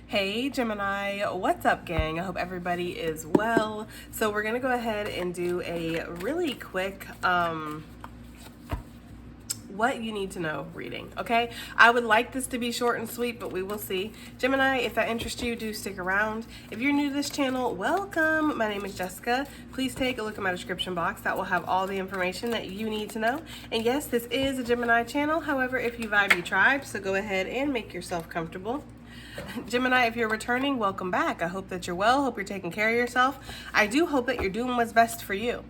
Hey Gemini, what's up gang? I hope everybody is well. So we're gonna go ahead and do a really quick what you need to know reading, okay? I would like this to be short and sweet, but we will see. Gemini, if that interests you, do stick around. If you're new to this channel, welcome. My name is Jessica. Please take a look at my description box. That will have all the information that you need to know. And yes, this is a Gemini channel. However, if you vibe, you tribe, so go ahead and make yourself comfortable. Gemini, if you're returning, welcome back. I hope that you're well. Hope you're taking care of yourself. I do hope that you're doing what's best for you.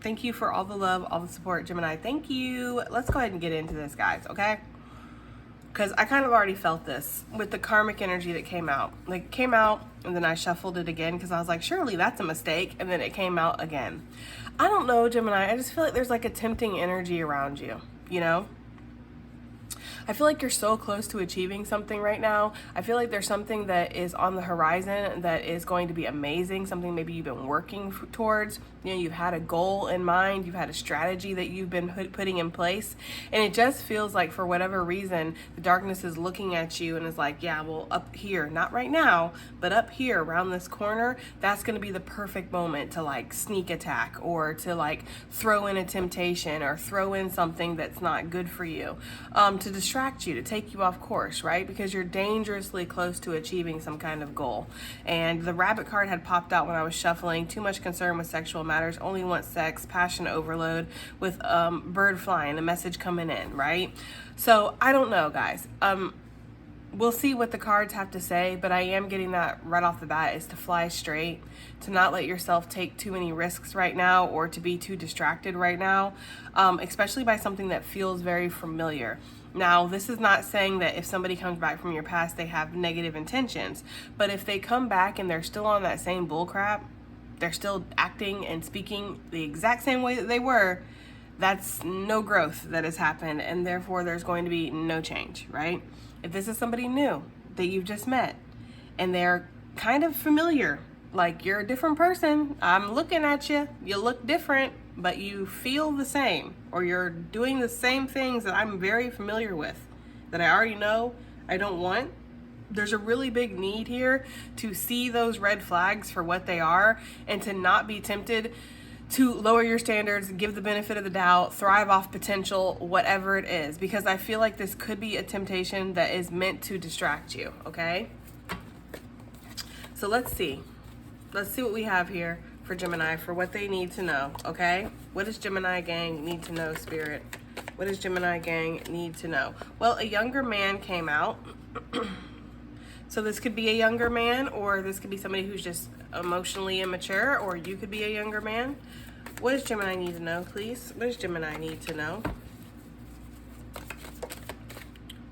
Thank you for all the love, all the support, Gemini. Thank you. Let's go ahead and get into this, guys, okay? Because I kind of already felt this with the karmic energy that came out. Like, it came out, and then I shuffled it again because I was like, surely that's a mistake. And then it came out again. I don't know, Gemini. I just feel like there's like a tempting energy around you, you know? I feel like you're so close to achieving something right now. I feel like there's something that is on the horizon that is going to be amazing, something maybe you've been working towards. You know, you've had a goal in mind, you've had a strategy that you've been putting in place, and it just feels like for whatever reason, the darkness is looking at you and is like, yeah, well, up here, not right now, but up here around this corner, that's going to be the perfect moment to like sneak attack or to like throw in a temptation or throw in something that's not good for you, to distract you, to take you off course, right? Because you're dangerously close to achieving some kind of goal. And the rabbit card had popped out when I was shuffling. Too much concern with sexual matters, only want sex, passion overload, with bird flying, the message coming in, right? So I don't know, guys. We'll see what the cards have to say, but I am getting that right off the bat, is to fly straight, to not let yourself take too many risks right now or to be too distracted right now, especially by something that feels very familiar. Now, this is not saying that if somebody comes back from your past, they have negative intentions, but if they come back and they're still on that same bullcrap, they're still acting and speaking the exact same way that they were, that's no growth that has happened, and therefore there's going to be no change, right? If this is somebody new that you've just met and they're kind of familiar, like you're a different person, I'm looking at you, you look different, but you feel the same, or you're doing the same things that I'm very familiar with, that I already know I don't want, there's a really big need here to see those red flags for what they are and to not be tempted to lower your standards, give the benefit of the doubt, thrive off potential, whatever it is, because I feel like this could be a temptation that is meant to distract you, okay? So let's see. Let's see what we have here for Gemini, for what they need to know, okay? What does Gemini gang need to know, Spirit? What does Gemini gang need to know? Well, a younger man came out. So this could be a younger man, or this could be somebody who's just emotionally immature, or you could be a younger man. What does Gemini need to know, please? What does Gemini need to know?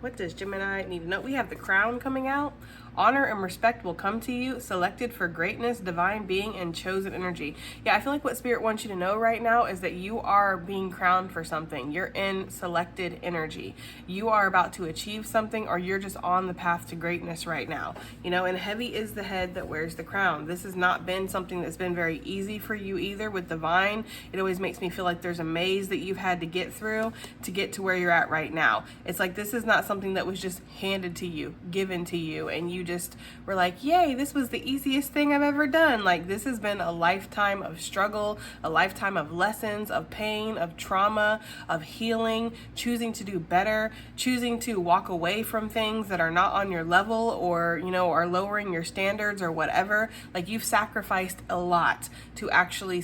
What does Gemini need to know? We have the crown coming out. Honor and respect will come to you, selected for greatness, divine being, and chosen energy. Yeah, I feel like what Spirit wants you to know right now is that you are being crowned for something. You're in selected energy. You are about to achieve something, or you're just on the path to greatness right now. You know, and heavy is the head that wears the crown. This has not been something that's been very easy for you either with divine. It always makes me feel like there's a maze that you've had to get through to get to where you're at right now. It's like this is not something that was just handed to you, given to you, and you just were like, yay, this was the easiest thing I've ever done. Like, this has been a lifetime of struggle, a lifetime of lessons, of pain, of trauma, of healing, choosing to do better, choosing to walk away from things that are not on your level, or, you know, are lowering your standards or whatever. Like, you've sacrificed a lot to actually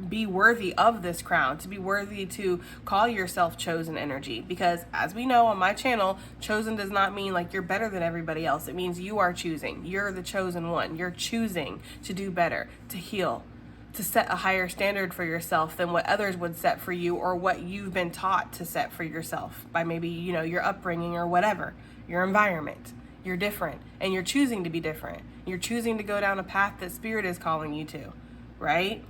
be worthy of this crown, to be worthy to call yourself chosen energy. Because as we know on my channel, chosen does not mean like you're better than everybody else. It means you are choosing. You're the chosen one. You're choosing to do better, to heal, to set a higher standard for yourself than what others would set for you, or what you've been taught to set for yourself by maybe, you know, your upbringing or whatever, your environment. You're different, and you're choosing to be different. You're choosing to go down a path that Spirit is calling you to, right?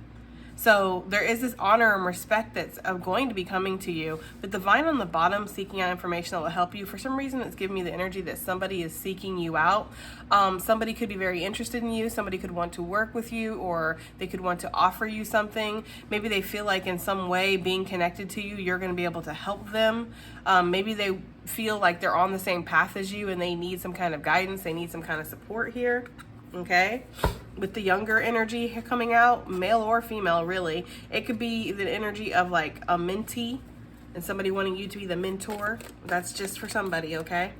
So there is this honor and respect that's going to be coming to you. With the vine on the bottom, seeking out information that will help you. For some reason, it's giving me the energy that somebody is seeking you out. Somebody could be very interested in you. Somebody could want to work with you, or they could want to offer you something. Maybe they feel like in some way being connected to you, you're going to be able to help them. Maybe they feel like they're on the same path as you and they need some kind of guidance. They need some kind of support here. Okay, with the younger energy coming out, male or female, really. It could be the energy of like a mentee and somebody wanting you to be the mentor. That's just for somebody, okay?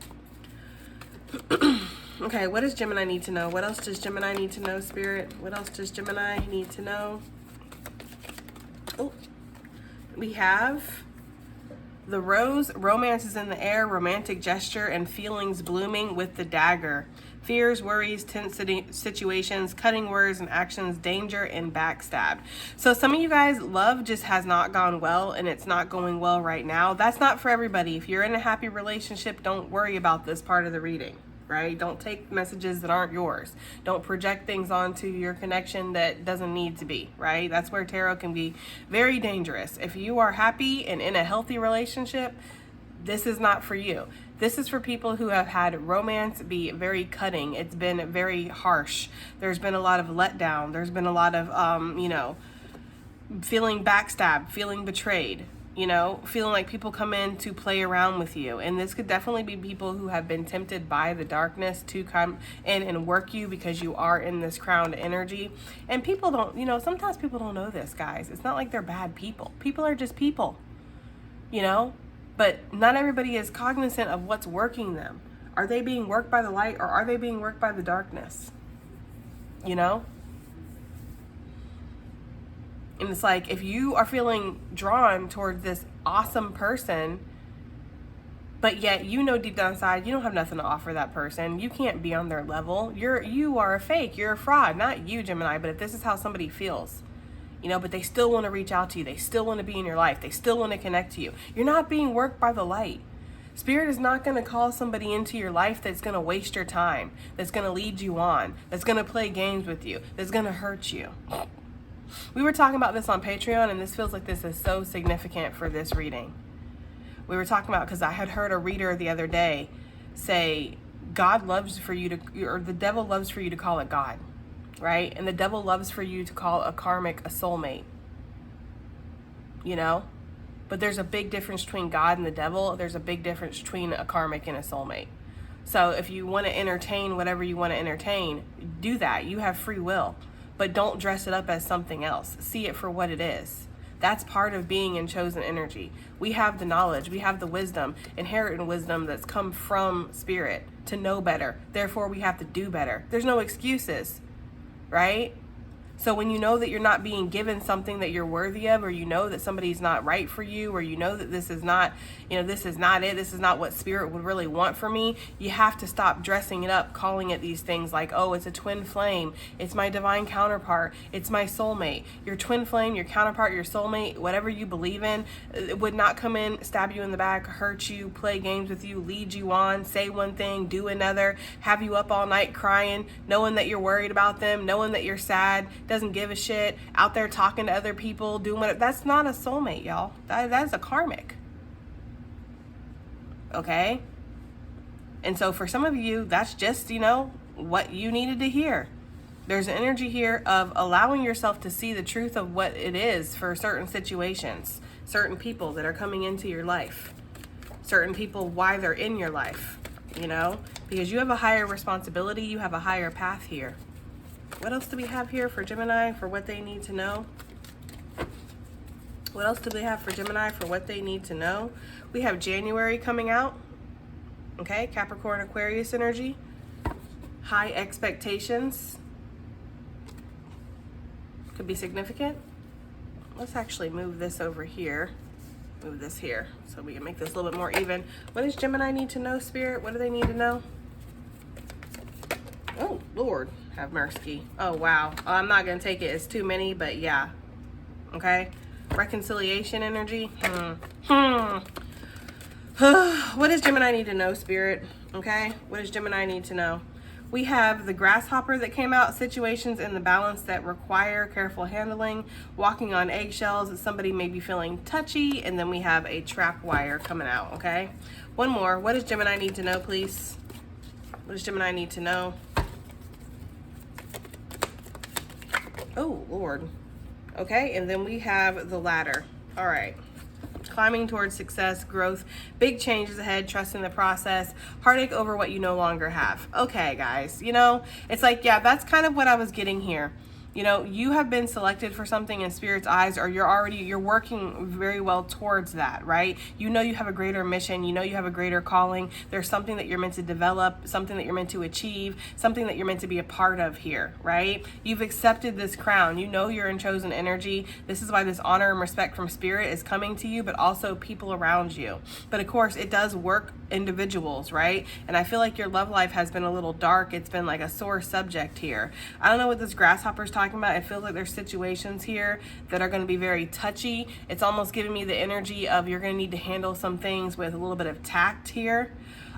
Okay, what does Gemini need to know? What else does Gemini need to know, Spirit? What else does Gemini need to know? Oh, we have the rose. Romance is in the air, romantic gesture, and feelings blooming with the dagger. Fears, worries, tense situations, cutting words and actions, danger, and backstabbed. So some of you guys, love just has not gone well, and it's not going well right now. That's not for everybody. If you're in a happy relationship, don't worry about this part of the reading, right? Don't take messages that aren't yours. Don't project things onto your connection that doesn't need to be, right? That's where tarot can be very dangerous. If you are happy and in a healthy relationship, this is not for you. This is for people who have had romance be very cutting. It's been very harsh. There's been a lot of letdown. There's been a lot of, feeling backstabbed, feeling betrayed, feeling like people come in to play around with you. And this could definitely be people who have been tempted by the darkness to come in and work you because you are in this crowned energy. And people don't, sometimes people don't know this, guys. It's not like they're bad people. People are just people, But not everybody is cognizant of what's working them. Are they being worked by the light, or are they being worked by the darkness? And it's like, if you are feeling drawn towards this awesome person, but yet deep down inside you don't have nothing to offer that person. You can't be on their level. You are a fake. You're a fraud. Not you, Gemini, but if this is how somebody feels. But they still want to reach out to you. They still want to be in your life. They still want to connect to you. You're not being worked by the light. Spirit is not going to call somebody into your life that's going to waste your time, that's going to lead you on, that's going to play games with you, that's going to hurt you. We were talking about this on Patreon, and this feels like this is so significant for this reading. We were talking about, because I had heard a reader the other day say, God loves for you to, or the devil loves for you to call it God. Right? And the devil loves for you to call a karmic a soulmate. But there's a big difference between God and the devil. There's a big difference between a karmic and a soulmate. So if you want to entertain whatever you want to entertain, do that. You have free will. But don't dress it up as something else. See it for what it is. That's part of being in chosen energy. We have the knowledge, we have the wisdom, inherent wisdom that's come from Spirit to know better. Therefore, we have to do better. There's no excuses. Right? So when you know that you're not being given something that you're worthy of, or that somebody's not right for you, or that this is not, this is not it, this is not what Spirit would really want for me, you have to stop dressing it up, calling it these things like, oh, it's a twin flame, it's my divine counterpart, it's my soulmate. Your twin flame, your counterpart, your soulmate, whatever you believe in, it would not come in, stab you in the back, hurt you, play games with you, lead you on, say one thing, do another, have you up all night crying, knowing that you're worried about them, knowing that you're sad, doesn't give a shit, out there talking to other people, doing whatever. That's not a soulmate, y'all. That is a karmic. Okay? And so for some of you, that's just, what you needed to hear. There's an energy here of allowing yourself to see the truth of what it is for certain situations, certain people that are coming into your life, certain people, why they're in your life, because you have a higher responsibility, you have a higher path here. What else do we have here for Gemini for what they need to know? What else do they have for Gemini for what they need to know? We have January coming out. Okay, Capricorn, Aquarius energy. High expectations. Could be significant. Let's actually move this over here. Move this here so we can make this a little bit more even. What does Gemini need to know, Spirit? What do they need to know? Oh, Lord, have mercy. Oh, wow. I'm not going to take it. It's too many, but yeah. Okay. Reconciliation energy. What does Gemini need to know, Spirit? Okay. What does Gemini need to know? We have the grasshopper that came out, situations in the balance that require careful handling, walking on eggshells, somebody may be feeling touchy, and then we have a trap wire coming out, okay? One more. What does Gemini need to know, please? What does Gemini need to know? Oh, Lord. Okay, and then we have the ladder. All right. Climbing towards success, growth, big changes ahead, trust in the process, heartache over what you no longer have. Okay, guys, you know, it's like, yeah, that's kind of what I was getting here. You know, you have been selected for something in Spirit's eyes, or you're working very well towards that, right? You know you have a greater mission, you know you have a greater calling. There's something that you're meant to develop, something that you're meant to achieve, something that you're meant to be a part of here, right? You've accepted this crown. You know you're in chosen energy. This is why this honor and respect from Spirit is coming to you, but also people around you. But of course, it does work individuals, right? And I feel like your love life has been a little dark. It's been like a sore subject here. I don't know what this grasshopper's talking about. It feels like there's situations here that are going to be very touchy. It's almost giving me the energy of you're going to need to handle some things with a little bit of tact here.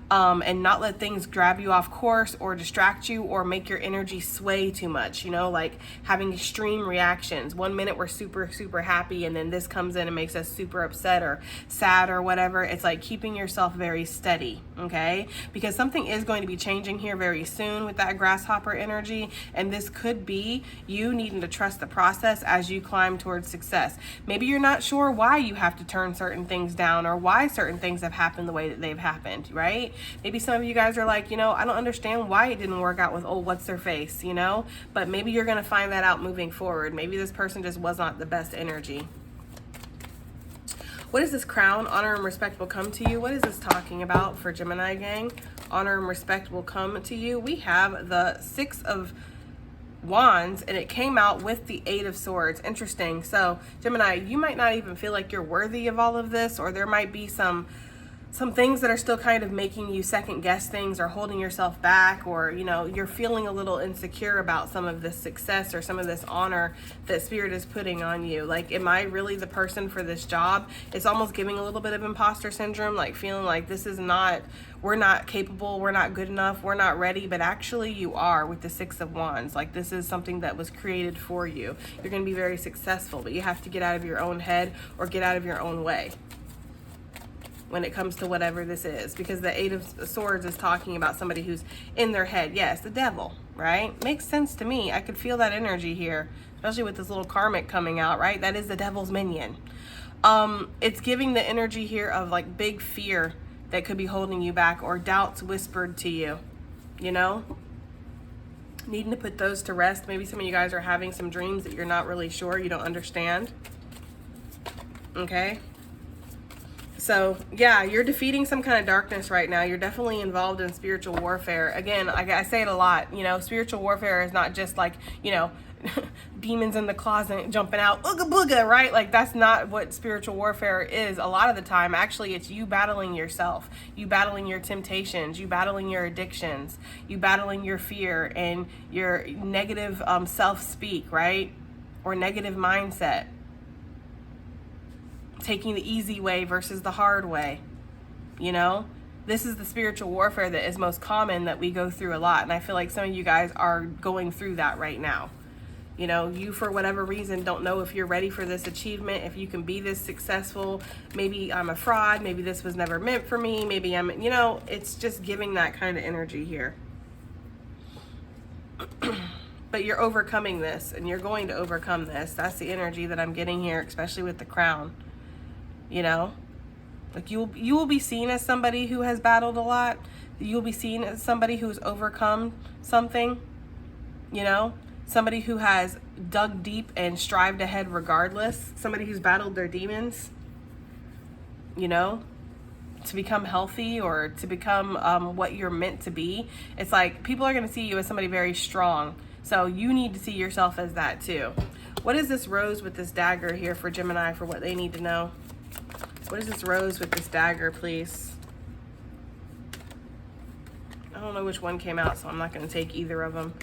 And not let things grab you off course or distract you or make your energy sway too much, you know, like having extreme reactions. 1 minute we're super, super happy, and then this comes in and makes us super upset or sad or whatever. It's like keeping yourself very steady, okay? Because something is going to be changing here very soon with that grasshopper energy, and this could be you needing to trust the process as you climb towards success. Maybe you're not sure why you have to turn certain things down or why certain things have happened the way that they've happened, right? Maybe some of you guys are like, you know, I don't understand why it didn't work out with, oh, what's their face, you know? But maybe you're going to find that out moving forward. Maybe this person just was not the best energy. What is this crown? Honor and respect will come to you. What is this talking about for Gemini gang? Honor and respect will come to you. We have the 6 of Wands, and it came out with the 8 of Swords. Interesting. So Gemini, you might not even feel like you're worthy of all of this, or there might be some things that are still kind of making you second guess things or holding yourself back, or, you know, you're feeling a little insecure about some of this success or some of this honor that Spirit is putting on you. Like, am I really the person for this job? It's almost giving a little bit of imposter syndrome, like feeling like this is not, we're not capable, we're not good enough, we're not ready, but actually you are with the 6 of Wands. Like, this is something that was created for you. You're going to be very successful, but you have to get out of your own head or get out of your own way when it comes to whatever this is, because the 8 of Swords is talking about somebody who's in their head. Yes, the devil, right? Makes sense to me. I could feel that energy here, especially with this little karmic coming out, right? That is the devil's minion. It's giving the energy here of like big fear that could be holding you back, or doubts whispered to you, you know? Needing to put those to rest. Maybe some of you guys are having some dreams that you're not really sure, you don't understand. Okay? So yeah, you're defeating some kind of darkness right now. You're definitely involved in spiritual warfare. Again, I say it a lot, you know, spiritual warfare is not just like, you know, demons in the closet jumping out, ooga booga, right? Like, that's not what spiritual warfare is a lot of the time. Actually, it's you battling yourself, you battling your temptations, you battling your addictions, you battling your fear and your negative self-speak, right? Or negative mindset. Taking the easy way versus the hard way, you know? This is the spiritual warfare that is most common that we go through a lot. And I feel like some of you guys are going through that right now. You know, you, for whatever reason, don't know if you're ready for this achievement, if you can be this successful. Maybe I'm a fraud. Maybe this was never meant for me. Maybe I'm, you know, it's just giving that kind of energy here. But you're overcoming this, and you're going to overcome this. That's the energy that I'm getting here, especially with the crown. You know, like you will be seen as somebody who has battled a lot. You'll be seen as somebody who's overcome something, you know, somebody who has dug deep and strived ahead regardless, somebody who's battled their demons, you know, to become healthy or to become what you're meant to be. It's like people are going to see you as somebody very strong. So you need to see yourself as that too. What is this rose with this dagger here for Gemini for what they need to know? What is this rose with this dagger, please? I don't know which one came out, so I'm not going to take either of them.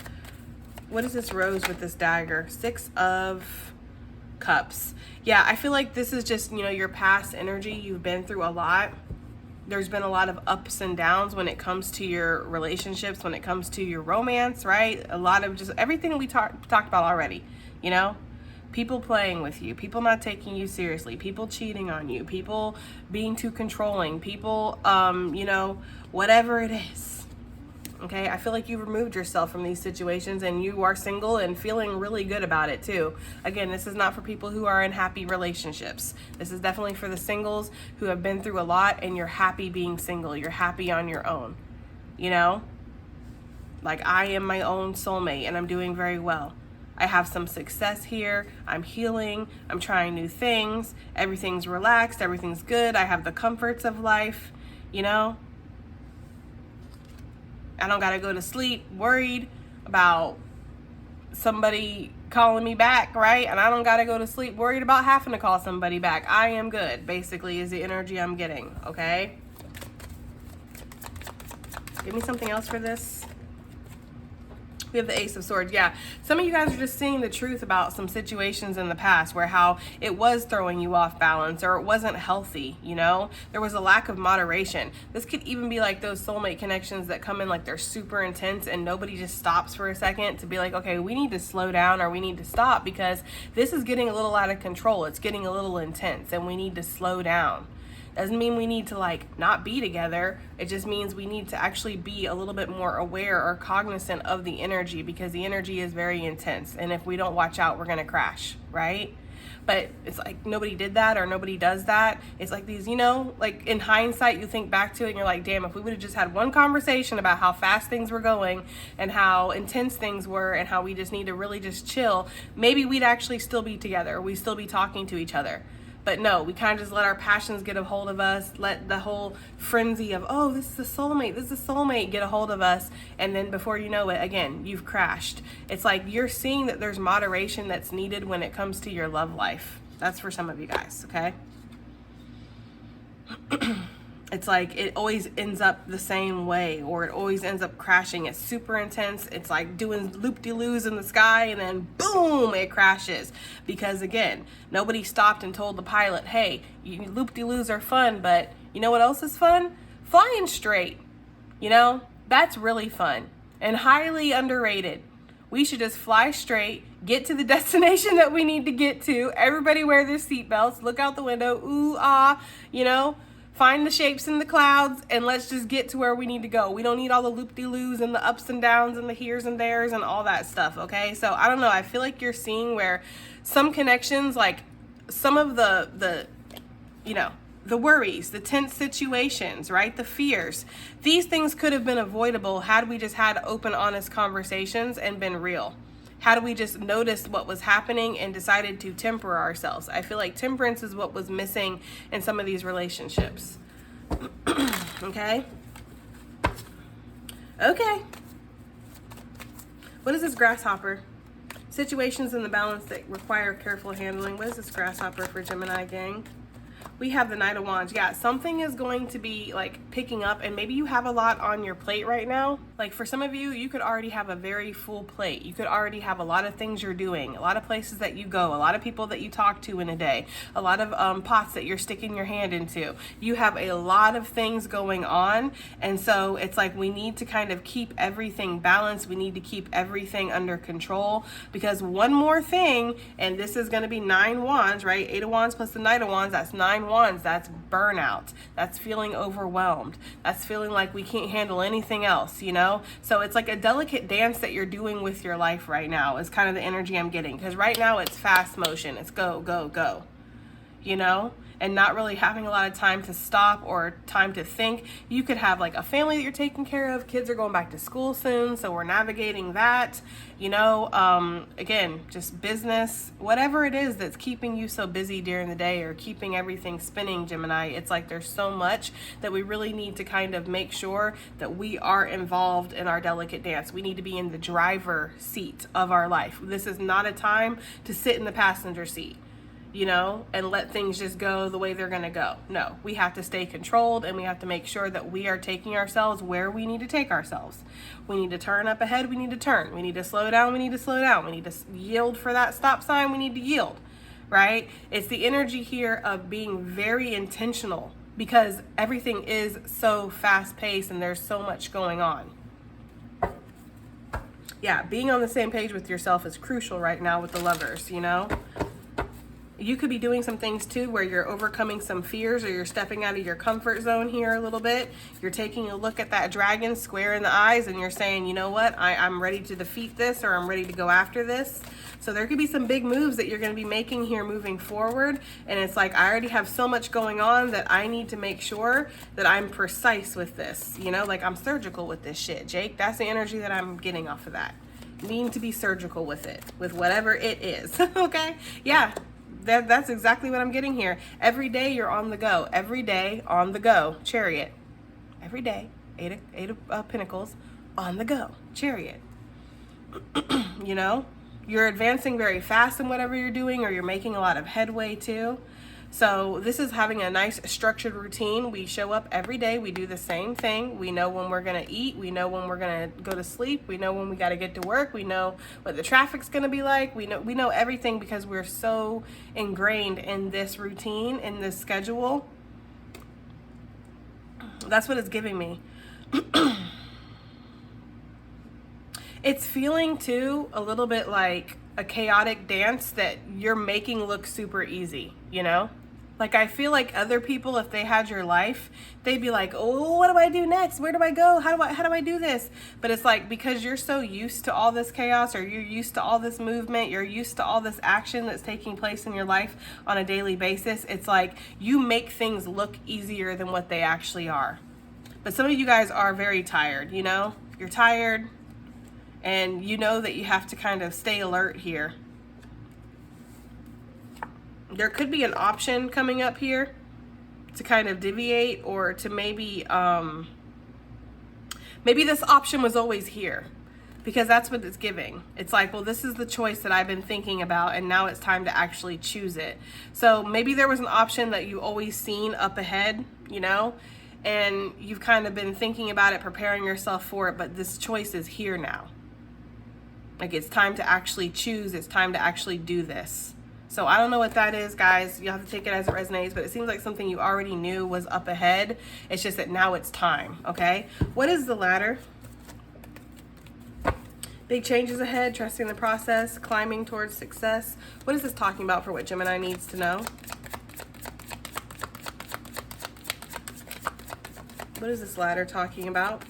What is this rose with this dagger? 6 of Cups. Yeah, I feel like this is just, you know, your past energy. You've been through a lot. There's been a lot of ups and downs when it comes to your relationships, when it comes to your romance, right? A lot of just everything we talked about already, you know? People playing with you, people not taking you seriously, people cheating on you, people being too controlling, people, you know, whatever it is. Okay, I feel like you removed yourself from these situations and you are single and feeling really good about it too. Again, this is not for people who are in happy relationships. This is definitely for the singles who have been through a lot and you're happy being single. You're happy on your own, you know? Like, I am my own soulmate and I'm doing very well. I have some success here. I'm healing. I'm trying new things. Everything's relaxed. Everything's good. I have the comforts of life, you know? I don't gotta go to sleep worried about somebody calling me back, right? And I don't gotta go to sleep worried about having to call somebody back. I am good, basically, is the energy I'm getting, okay? Give me something else for this. We have the Ace of Swords. Yeah, some of you guys are just seeing the truth about some situations in the past where how it was throwing you off balance or it wasn't healthy, you know? There was a lack of moderation. This could even be like those soulmate connections that come in like they're super intense and nobody just stops for a second to be like, okay, we need to slow down or we need to stop because this is getting a little out of control. It's getting a little intense and we need to slow down. Doesn't mean we need to like not be together. It just means we need to actually be a little bit more aware or cognizant of the energy because the energy is very intense. And if we don't watch out, we're gonna crash, right? But it's like nobody did that or nobody does that. It's like these, you know, like in hindsight, you think back to it and you're like, damn, if we would have just had one conversation about how fast things were going and how intense things were and how we just need to really just chill, maybe we'd actually still be together. We'd still be talking to each other. But no, we kind of just let our passions get a hold of us, let the whole frenzy of, oh, this is a soulmate, this is a soulmate get a hold of us. And then before you know it, again, you've crashed. It's like you're seeing that there's moderation that's needed when it comes to your love life. That's for some of you guys, okay? It's like it always ends up the same way or it always ends up crashing. It's super intense. It's like doing loop-de-loos in the sky and then boom, it crashes. Because again, nobody stopped and told the pilot, hey, loop-de-loos are fun, but you know what else is fun? Flying straight. You know, that's really fun and highly underrated. We should just fly straight, get to the destination that we need to get to. Everybody wear their seatbelts, look out the window, ooh, ah, you know, find the shapes in the clouds and let's just get to where we need to go. We don't need all the loop-de-loos and the ups and downs and the heres and theres and all that stuff, okay? So I don't know, I feel like you're seeing where some connections, like some of the you know, the worries, the tense situations, right? The fears. These things could have been avoidable had we just had open, honest conversations and been real. How do we just notice what was happening and decided to temper ourselves? I feel like temperance is what was missing in some of these relationships. Okay? Okay. What is this grasshopper? Situations in the balance that require careful handling. What is this grasshopper for Gemini gang? We have the Knight of Wands. Yeah, something is going to be like picking up and maybe you have a lot on your plate right now. Like for some of you, you could already have a very full plate. You could already have a lot of things you're doing, a lot of places that you go, a lot of people that you talk to in a day, a lot of pots that you're sticking your hand into. You have a lot of things going on. And so it's like we need to kind of keep everything balanced. We need to keep everything under control because one more thing, and this is going to be 9 wands, right? 8 of wands plus the Knight of wands, that's 9 wands. That's burnout. That's feeling overwhelmed. That's feeling like we can't handle anything else, you know? So it's like a delicate dance that you're doing with your life right now is kind of the energy I'm getting. Because right now it's fast motion. It's go, go, go, you know? And not really having a lot of time to stop or time to think. You could have like a family that you're taking care of. Kids are going back to school soon, so we're navigating that. You know, again, just business, whatever it is that's keeping you so busy during the day or keeping everything spinning, Gemini. It's like there's so much that we really need to kind of make sure that we are involved in our delicate dance. We need to be in the driver seat of our life. This is not a time to sit in the passenger seat, you know, and let things just go the way they're going to go. No, we have to stay controlled and we have to make sure that we are taking ourselves where we need to take ourselves. We need to turn up ahead. We need to turn. We need to slow down. We need to slow down. We need to yield for that stop sign. We need to yield, right? It's the energy here of being very intentional because everything is so fast paced and there's so much going on. Yeah, being on the same page with yourself is crucial right now with the Lovers, you know? You could be doing some things too where you're overcoming some fears, or you're stepping out of your comfort zone here a little bit. You're taking a look at that dragon square in the eyes and you're saying, you know what, I'm ready to defeat this, or I'm ready to go after this. So there could be some big moves that you're going to be making here moving forward. And it's like, I already have so much going on that I need to make sure that I'm precise with this. You know, like I'm surgical with this shit, Jake. That's the energy that I'm getting off of that. Mean to be surgical with it, with whatever it is. Okay? Yeah. That's exactly what I'm getting here. Every day you're on the go. Every day on the go. Chariot. Every day. Eight of Pentacles. On the go. Chariot. You know? You're advancing very fast in whatever you're doing, or you're making a lot of headway too. So this is having a nice structured routine. We show up every day. We do the same thing. We know when we're going to eat. We know when we're going to go to sleep. We know when we got to get to work. We know what the traffic's going to be like. We know everything because we're so ingrained in this routine, in this schedule. That's what it's giving me. It's feeling too a little bit like a chaotic dance that you're making look super easy, you know? Like, I feel like other people, if they had your life, they'd be like, oh, what do I do next? Where do I go? How do I do this? But it's like, because you're so used to all this chaos, or you're used to all this movement, you're used to all this action that's taking place in your life on a daily basis, it's like you make things look easier than what they actually are. But some of you guys are very tired, you know? You're tired, and you know that you have to kind of stay alert here. There could be an option coming up here to kind of deviate, or to maybe this option was always here, because that's what it's giving. It's like, well, this is the choice that I've been thinking about, and now it's time to actually choose it. So maybe there was an option that you always seen up ahead, you know, and you've kind of been thinking about it, preparing yourself for it, but this choice is here now. Like, it's time to actually choose. It's time to actually do this. So I don't know what that is, guys. You'll have to take it as it resonates, but it seems like something you already knew was up ahead. It's just that now it's time, okay? What is the ladder? Big changes ahead, trusting the process, climbing towards success. What is this talking about for what Gemini needs to know? What is this ladder talking about?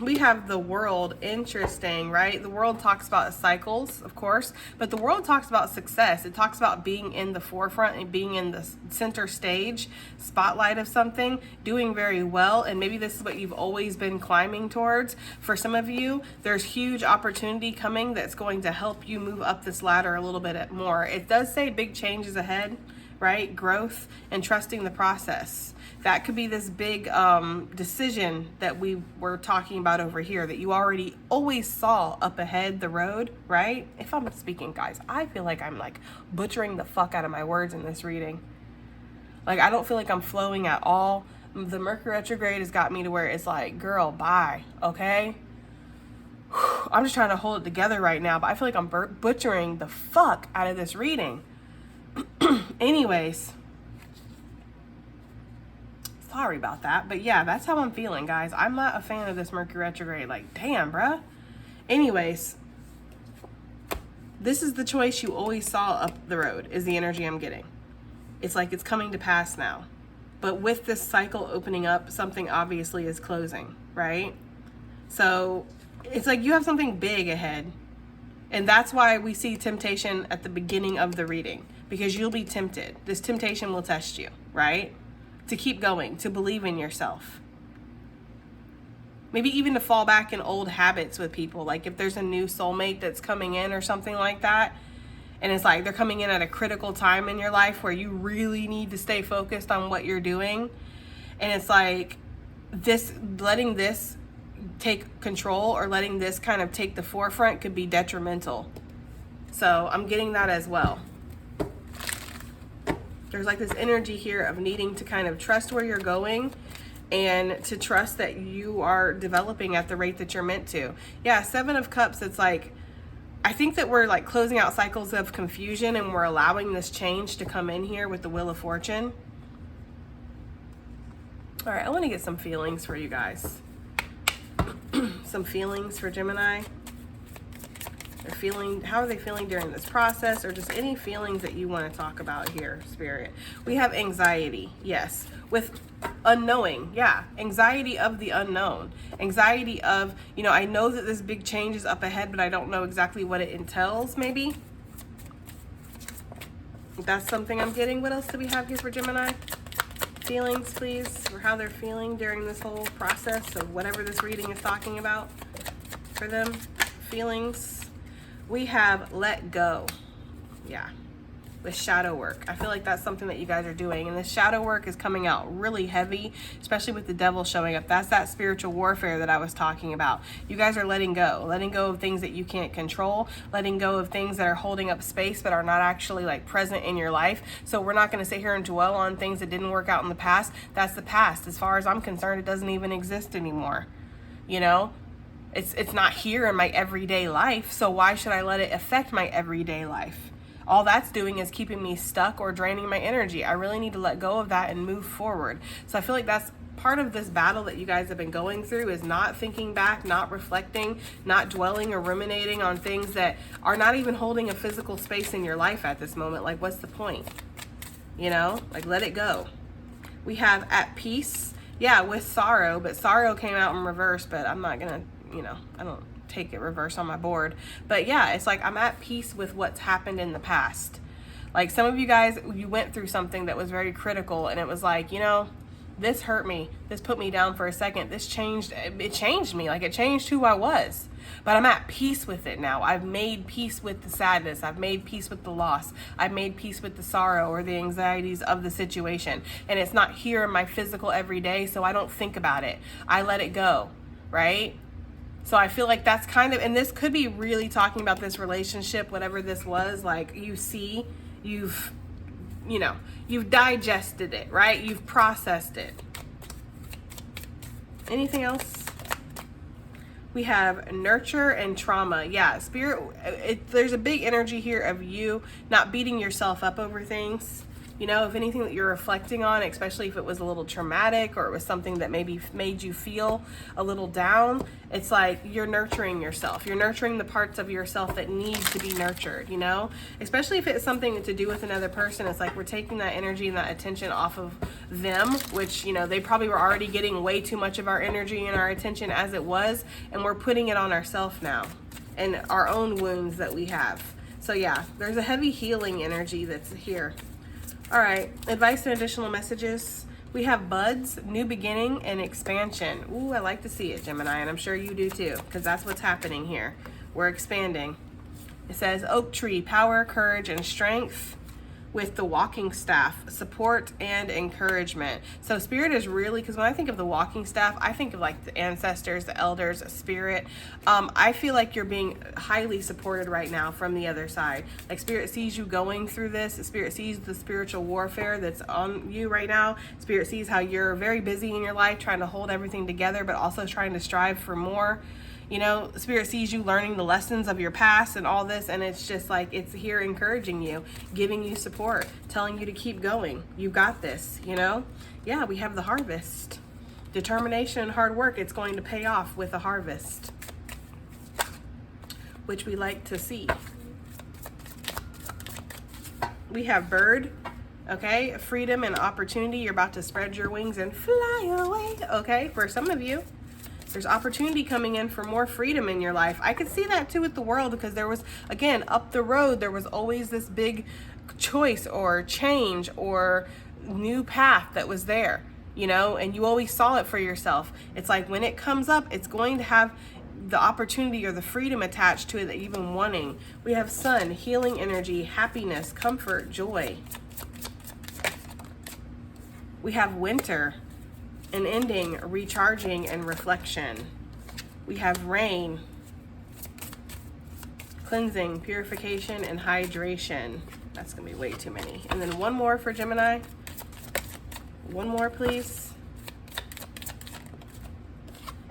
We have the world. Interesting, right? The world talks about cycles, of course, but the world talks about success. It talks about being in the forefront and being in the center stage, spotlight of something, doing very well. And maybe this is what you've always been climbing towards. For some of you, there's huge opportunity coming that's going to help you move up this ladder a little bit more. It does say big changes ahead, right? Growth and trusting the process. That could be this big decision that we were talking about over here that you already always saw up ahead the road, right? If I'm speaking, guys, I feel like I'm like butchering the fuck out of my words in this reading. Like, I don't feel like I'm flowing at all. The Mercury retrograde has got me to where it's like, girl, bye, okay? I'm just trying to hold it together right now, but I feel like I'm butchering the fuck out of this reading. Anyways, sorry about that, but yeah, that's how I'm feeling, guys. I'm not a fan of this Mercury retrograde. Like, damn, bruh. Anyways, this is the choice you always saw up the road, is the energy I'm getting. It's like it's coming to pass now. But with this cycle opening up, something obviously is closing, right? So it's like you have something big ahead. And that's why we see temptation at the beginning of the reading, because you'll be tempted. This temptation will test you, right? To keep going, to believe in yourself. Maybe even to fall back in old habits with people. Like if there's a new soulmate that's coming in or something like that, and it's like they're coming in at a critical time in your life where you really need to stay focused on what you're doing. And it's like this, letting this take control or letting this kind of take the forefront could be detrimental. So I'm getting that as well. There's like this energy here of needing to kind of trust where you're going and to trust that you are developing at the rate that you're meant to. Yeah, 7 of Cups, it's like, I think that we're like closing out cycles of confusion and we're allowing this change to come in here with the Wheel of Fortune. All right, I want to get some feelings for you guys. Some feelings for Gemini. They're feeling, how are they feeling during this process, or just any feelings that you want to talk about here, Spirit. We have anxiety, yes, with unknowing, yeah, anxiety of the unknown, anxiety of, you know, I know that this big change is up ahead, but I don't know exactly what it entails, maybe. That's something I'm getting. What else do we have here for Gemini? Feelings, please, or how they're feeling during this whole process of whatever this reading is talking about for them. Feelings. We have let go. Yeah. With shadow work. I feel like that's something that you guys are doing. And this shadow work is coming out really heavy, especially with the devil showing up. That's that spiritual warfare that I was talking about. You guys are letting go of things that you can't control, letting go of things that are holding up space but are not actually like present in your life. So we're not going to sit here and dwell on things that didn't work out in the past. That's the past. As far as I'm concerned, it doesn't even exist anymore. You know? It's not here in my everyday life, so why should I let it affect my everyday life? All that's doing is keeping me stuck or draining my energy. I really need to let go of that and move forward. So I feel like that's part of this battle that you guys have been going through, is not thinking back, not reflecting, not dwelling or ruminating on things that are not even holding a physical space in your life at this moment. Like, what's the point? You know, like, let it go. We have at peace, yeah, with sorrow, but sorrow came out in reverse, but I'm not gonna, you know, I don't take it reverse on my board. But yeah, it's like I'm at peace with what's happened in the past. Like, some of you guys, you went through something that was very critical, and it was like, you know, this hurt me, this put me down for a second, this changed, it changed me, like it changed who I was. But I'm at peace with it now. I've made peace with the sadness. I've made peace with the loss. I've made peace with the sorrow or the anxieties of the situation. And it's not here in my physical everyday, so I don't think about it. I let it go, right? So I feel like that's kind of, and this could be really talking about this relationship, whatever this was, like you've digested it, right? You've processed it. Anything else? We have nurture and trauma. Yeah, Spirit, there's a big energy here of you not beating yourself up over things. You know, if anything that you're reflecting on, especially if it was a little traumatic or it was something that maybe made you feel a little down, it's like you're nurturing yourself. You're nurturing the parts of yourself that need to be nurtured, you know? Especially if it's something to do with another person, it's like we're taking that energy and that attention off of them, which, you know, they probably were already getting way too much of our energy and our attention as it was, and we're putting it on ourselves now and our own wounds that we have. So yeah, there's a heavy healing energy that's here. All right, advice and additional messages. We have buds, new beginning, and expansion. Ooh, I like to see it, Gemini, and I'm sure you do too, because that's what's happening here. We're expanding. It says oak tree, power, courage, and strength, with the walking staff, support and encouragement. So Spirit is really, because when I think of the walking staff, I think of like the ancestors, the elders, Spirit. I feel like you're being highly supported right now from the other side. Like, Spirit sees you going through this. Spirit sees the spiritual warfare that's on you right now. Spirit sees how you're very busy in your life, trying to hold everything together, but also trying to strive for more. You know, Spirit sees you learning the lessons of your past and all this, and it's just like, it's here encouraging you, giving you support, telling you to keep going. You got this, you know? Yeah, we have the harvest. Determination and hard work, it's going to pay off with a harvest, which we like to see. We have bird, okay? Freedom and opportunity. You're about to spread your wings and fly away, okay? For some of you, there's opportunity coming in for more freedom in your life. I could see that too with the world, because there was, again, up the road, there was always this big choice or change or new path that was there, you know, and you always saw it for yourself. It's like when it comes up, it's going to have the opportunity or the freedom attached to it that you've been wanting. We have sun, healing energy, happiness, comfort, joy. We have winter, an ending, recharging, and reflection. We have rain, cleansing, purification, and hydration. That's gonna be way too many. And then one more for Gemini. One more, please.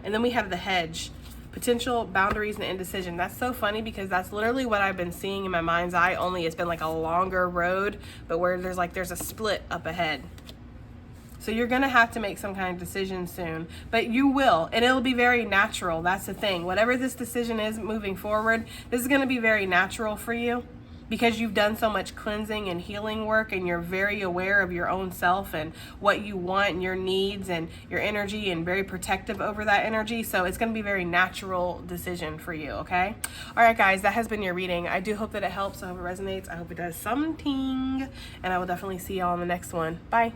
And then we have the hedge, potential, boundaries, and indecision. That's so funny, because that's literally what I've been seeing in my mind's eye, only it's been like a longer road, but where there's a split up ahead. So you're going to have to make some kind of decision soon, but you will, and it'll be very natural. That's the thing. Whatever this decision is moving forward, this is going to be very natural for you, because you've done so much cleansing and healing work, and you're very aware of your own self and what you want and your needs and your energy, and very protective over that energy. So it's going to be a very natural decision for you, okay? All right, guys, that has been your reading. I do hope that it helps. I hope it resonates. I hope it does something, and I will definitely see y'all on the next one. Bye.